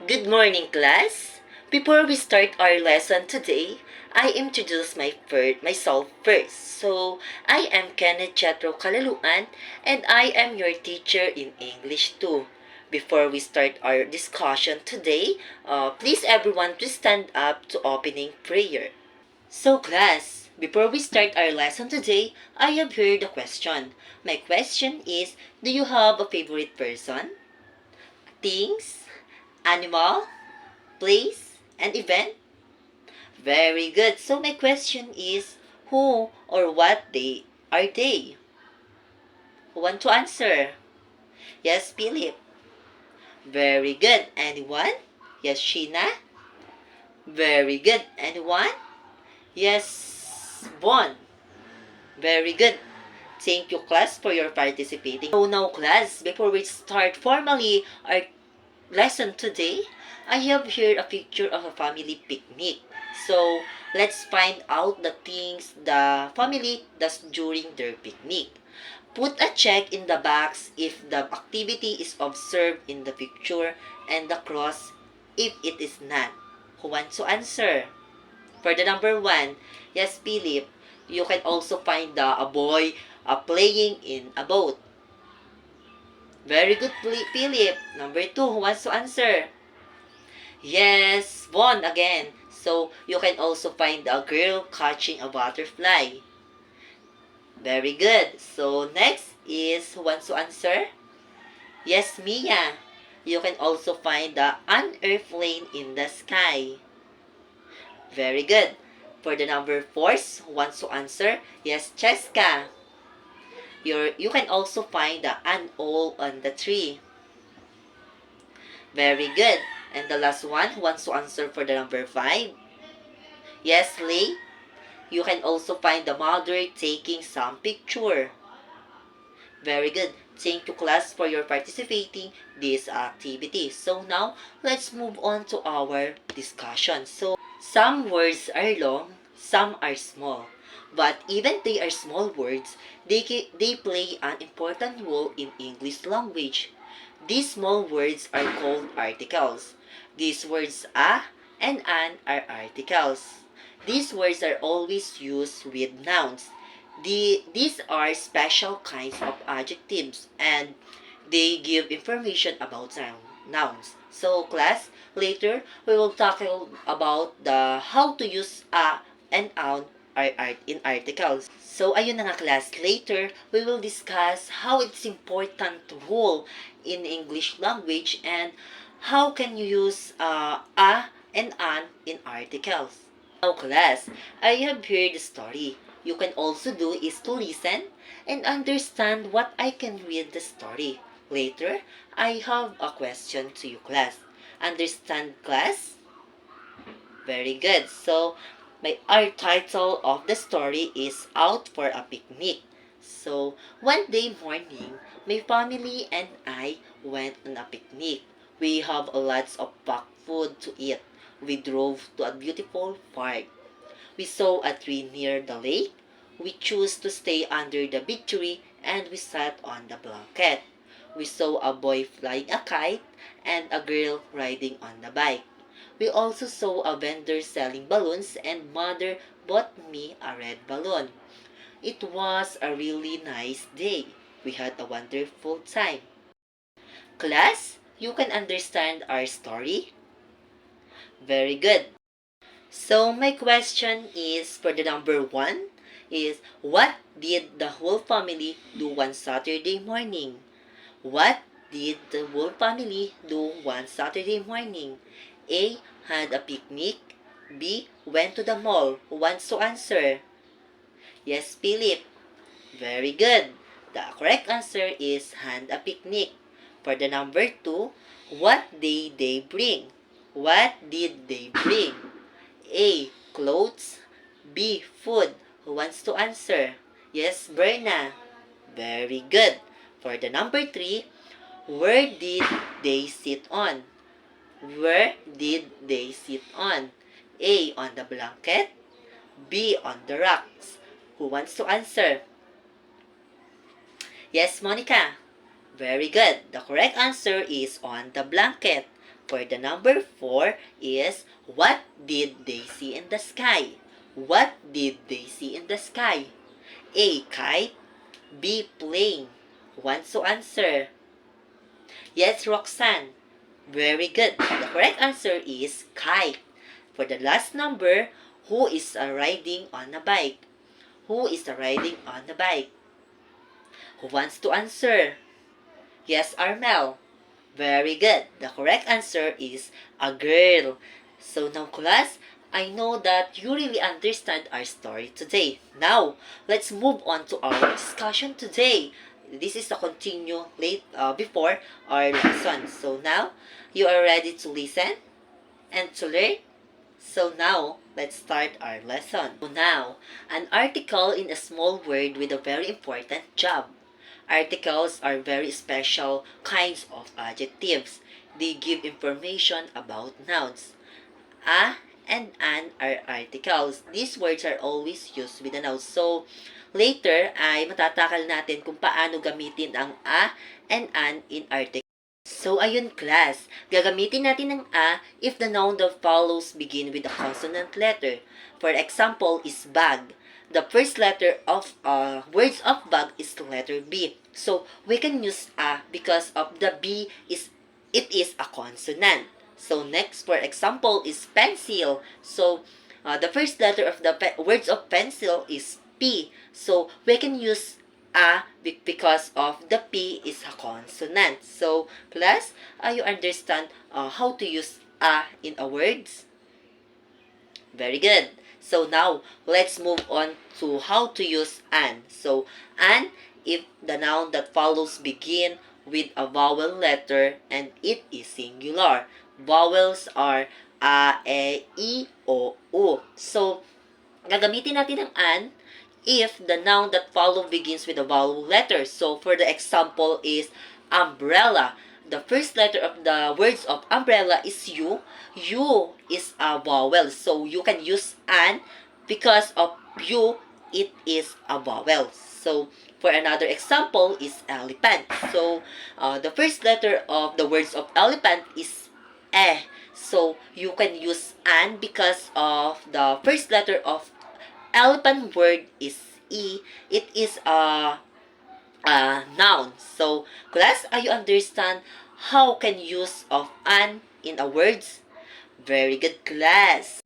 Good morning, class. Before we start our lesson today, I introduce myself first. So, I am Kenneth Calaluan, and I am your teacher in English too. Before we start our discussion today, please everyone to stand up to opening prayer. So class, before we start our lesson today, I have heard a question. My question is, do you have a favorite person, things, animal, place, and event? Very good. So my question is, who or what they are they? Who want to answer? Yes, Philip. Very good. Anyone? Yes, Sheena. Very good. Anyone? Yes, Bon. Very good. Thank you, class, for your participating. So now, class, before we start formally our lesson today, I have here a picture of a family picnic. So, let's find out the things the family does during their picnic. Put a check in the box if the activity is observed in the picture and the cross if it is not. Who wants to answer? For the number one, yes, Philip, you can also find a boy playing in a boat. Very good, Philip. Number two, who wants to answer? Yes, one again. So, you can also find a girl catching a butterfly. Very good. So, next is, who wants to answer? Yes, Mia. You can also find an airplane in the sky. Very good. For the number four, who wants to answer? Yes, Cheska. You can also find an owl on the tree. Very good. And the last one, who wants to answer for the number five? Yes, Lee. You can also find the mother taking some picture. Very good. Thank you, class, for your participating this activity. So now, let's move on to our discussion. So, some words are long, some are small. But even they are small words, they play an important role in English language. These small words are called articles. These words a and an are articles. These words are always used with nouns. These are special kinds of adjectives and they give information about nouns. So class, later we will talk about the how to use a and an in articles. So ayun na nga class, later we will discuss how it's important role in English language and how can you use a and an in articles. Now class, I have heard the story. You can also do is to listen and understand what I can read the story. Later, I have a question to you class. Understand class? Very good. So, our title of the story is Out for a Picnic. So, one day morning, my family and I went on a picnic. We have lots of packed food to eat. We drove to a beautiful park. We saw a tree near the lake. We chose to stay under the big tree and we sat on the blanket. We saw a boy flying a kite and a girl riding on the bike. We also saw a vendor selling balloons and mother bought me a red balloon. It was a really nice day. We had a wonderful time. Class, you can understand our story? Very good. So my question is for the number one is what did the whole family do one Saturday morning? What did the whole family do one Saturday morning? A. Had a picnic. B. Went to the mall. Who wants to answer? Yes, Philip. Very good. The correct answer is had a picnic. For the number two, what did they bring? What did they bring? A. Clothes. B. Food. Who wants to answer? Yes, Berna. Very good. For the number three, where did they sit on? Where did they sit on? A. On the blanket. B. On the rocks. Who wants to answer? Yes, Monica. Very good. The correct answer is on the blanket. For the number 4 is, what did they see in the sky? What did they see in the sky? A. Kite. B. Plane. Who wants to answer? Yes, Roxanne. Very good. The correct answer is kite. For the last number, who is riding on a bike? Who is riding on a bike? Who wants to answer? Yes, Armel. Very good. The correct answer is a girl. So now, class, I know that you really understand our story today. Now, let's move on to our discussion today. This is a continue before our lesson. So now, you are ready to listen and to learn? So now, let's start our lesson. So now, an article in a small word with a very important job. Articles are very special kinds of adjectives. They give information about nouns. A and an are articles. These words are always used with a noun. So, later ay matatakal natin kung paano gamitin ang a and an in articles. So, ayun class, gagamitin natin ang a if the noun that follows begin with a consonant letter. For example, is bag. The first letter of words of bag is the letter B. So, we can use a because of the B it is a consonant. So, next, for example, is pencil. So, the first letter of the words of pencil is P. So, we can use a because of the P is a consonant. So, class, you understand how to use a in a words? Very good. So, now, let's move on to how to use an. So, an, if the noun that follows begin with a vowel letter and it is singular. Vowels are a, e, o, u. So, gagamitin natin ang an if the noun that follow begins with a vowel letter. So, for the example is umbrella. The first letter of the words of umbrella is U. U is a vowel. So, you can use an because of U, it is a vowel. So, for another example is elephant. So, the first letter of the words of elephant is E. So, you can use an because of the first letter of elephant word is E. It is a noun. So, class, you understand how can use of an in a words? Very good, class.